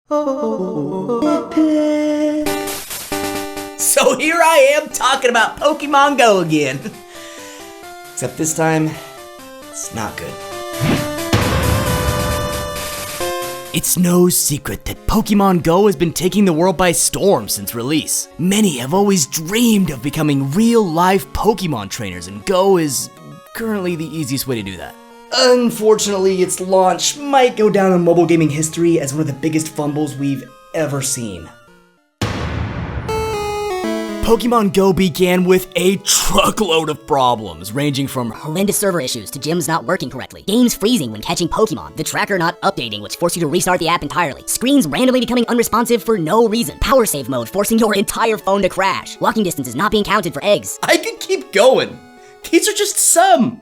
So here I am talking about Pokemon Go again. Except this time, it's not good. It's no secret that Pokemon Go has been taking the world by storm since release. Many have always dreamed of becoming real-life Pokemon trainers, and Go is currently the easiest way to do that. Unfortunately, its launch might go down in mobile gaming history as one of the biggest fumbles we've ever seen. Pokemon Go began with a truckload of problems, ranging from horrendous server issues to gyms not working correctly, games freezing when catching Pokemon, the tracker not updating which forced you to restart the app entirely, screens randomly becoming unresponsive for no reason, power save mode forcing your entire phone to crash, walking distances not being counted for eggs. I could keep going. These are just some.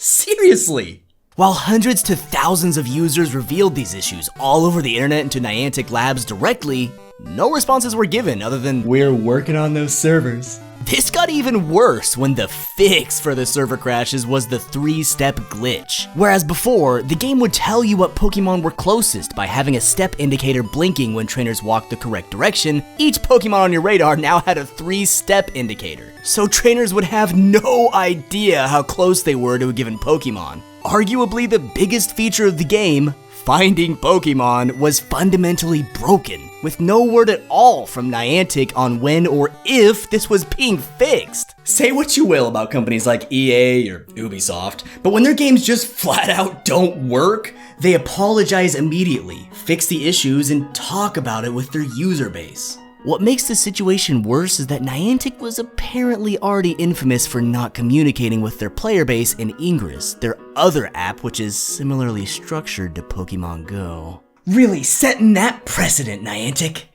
Seriously. While hundreds to thousands of users revealed these issues all over the internet and to Niantic Labs directly, no responses were given other than, "We're working on those servers." This got even worse when the fix for the server crashes was the 3-step glitch. Whereas before, the game would tell you what Pokemon were closest by having a step indicator blinking when trainers walked the correct direction, each Pokemon on your radar now had a 3-step indicator. So trainers would have no idea how close they were to a given Pokemon. Arguably the biggest feature of the game, finding Pokemon, was fundamentally broken, with no word at all from Niantic on when or if this was being fixed. Say what you will about companies like EA or Ubisoft, but when their games just flat out don't work, they apologize immediately, fix the issues, and talk about it with their user base. What makes the situation worse is that Niantic was apparently already infamous for not communicating with their player base in Ingress, their other app which is similarly structured to Pokemon Go. Really setting that precedent, Niantic.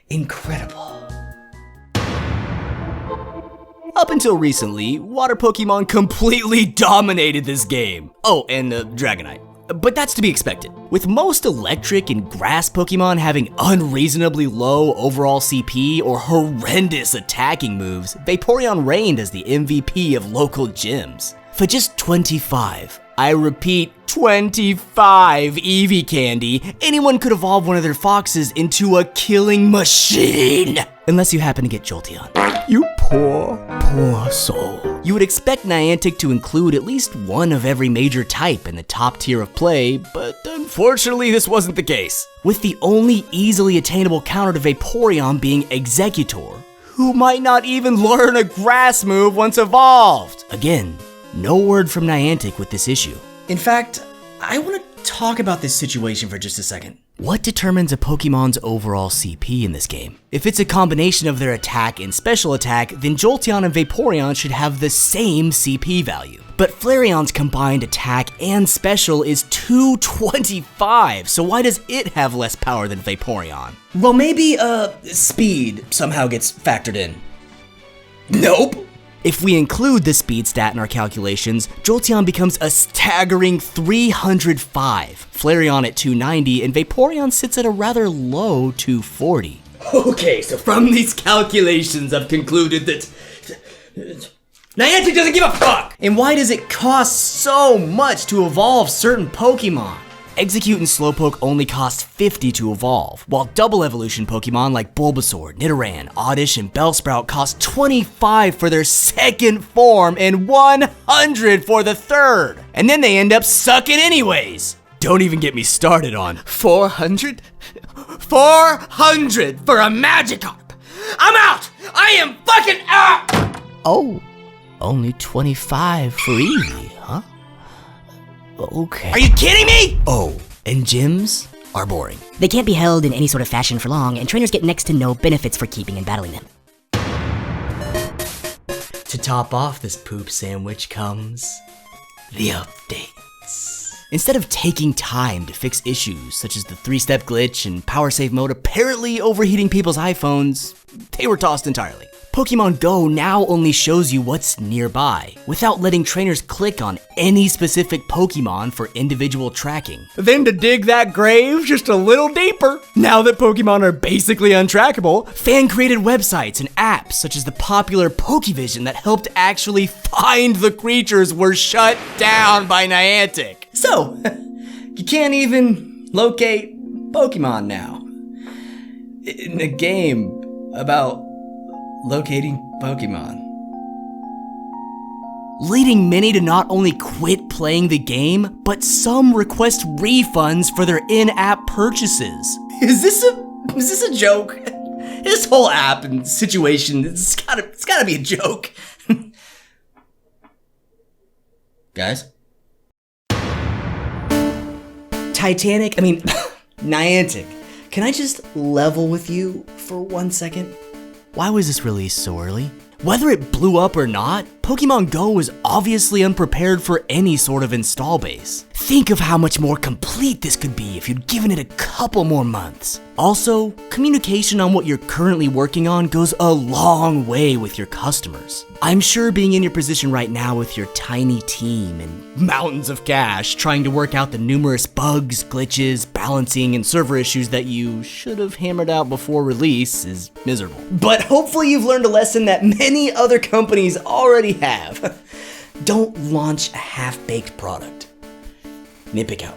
Incredible. Up until recently, water Pokemon completely dominated this game. Oh, and Dragonite. But that's to be expected. With most electric and grass Pokemon having unreasonably low overall CP or horrendous attacking moves, Vaporeon reigned as the MVP of local gyms. For just 25, I repeat, 25 Eevee candy, anyone could evolve one of their foxes into a killing machine. Unless you happen to get Jolteon. You poor soul. You would expect Niantic to include at least one of every major type in the top tier of play, but unfortunately this wasn't the case. With the only easily attainable counter to Vaporeon being Executor, who might not even learn a grass move once evolved. Again, no word from Niantic with this issue. In fact, I want to talk about this situation for just a second. What determines a Pokemon's overall CP in this game? If it's a combination of their attack and special attack, then Jolteon and Vaporeon should have the same CP value. But Flareon's combined attack and special is 225, so why does it have less power than Vaporeon? Well, maybe, speed somehow gets factored in. Nope. If we include the speed stat in our calculations, Jolteon becomes a staggering 305, Flareon at 290, and Vaporeon sits at a rather low 240. Okay, so from these calculations I've concluded that Niantic doesn't give a fuck! And why does it cost so much to evolve certain Pokemon? Execute and Slowpoke only cost 50 to evolve, while double evolution Pokemon like Bulbasaur, Nidoran, Oddish, and Bellsprout cost 25 for their second form and 100 for the third. And then they end up sucking anyways. Don't even get me started on 400? 400 for a Magikarp! I'm out! I am fucking out! Oh, only 25 for Eevee, huh? Okay. Are you kidding me? Oh, and gyms are boring. They can't be held in any sort of fashion for long, and trainers get next to no benefits for keeping and battling them. To top off this poop sandwich comes the updates. Instead of taking time to fix issues such as the 3-step glitch and power save mode apparently overheating people's iPhones, they were tossed entirely. Pokemon Go now only shows you what's nearby, without letting trainers click on any specific Pokemon for individual tracking. Then to dig that grave just a little deeper, now that Pokemon are basically untrackable, fan-created websites and apps such as the popular Pokevision that helped actually find the creatures were shut down by Niantic. So, you can't even locate Pokemon now. in a game about locating Pokemon, leading many to not only quit playing the game, but some request refunds for their in-app purchases. Is this a joke? This whole app and situation, it's gotta be a joke. Guys? Niantic, can I just level with you for 1 second? Why was this released so early? Whether it blew up or not, Pokemon Go was obviously unprepared for any sort of install base. Think of how much more complete this could be if you'd given it a couple more months. Also, communication on what you're currently working on goes a long way with your customers. I'm sure being in your position right now with your tiny team and mountains of cash trying to work out the numerous bugs, glitches, balancing, and server issues that you should have hammered out before release is miserable. But hopefully you've learned a lesson that many other companies already have. Don't launch a half-baked product. Nitpick out.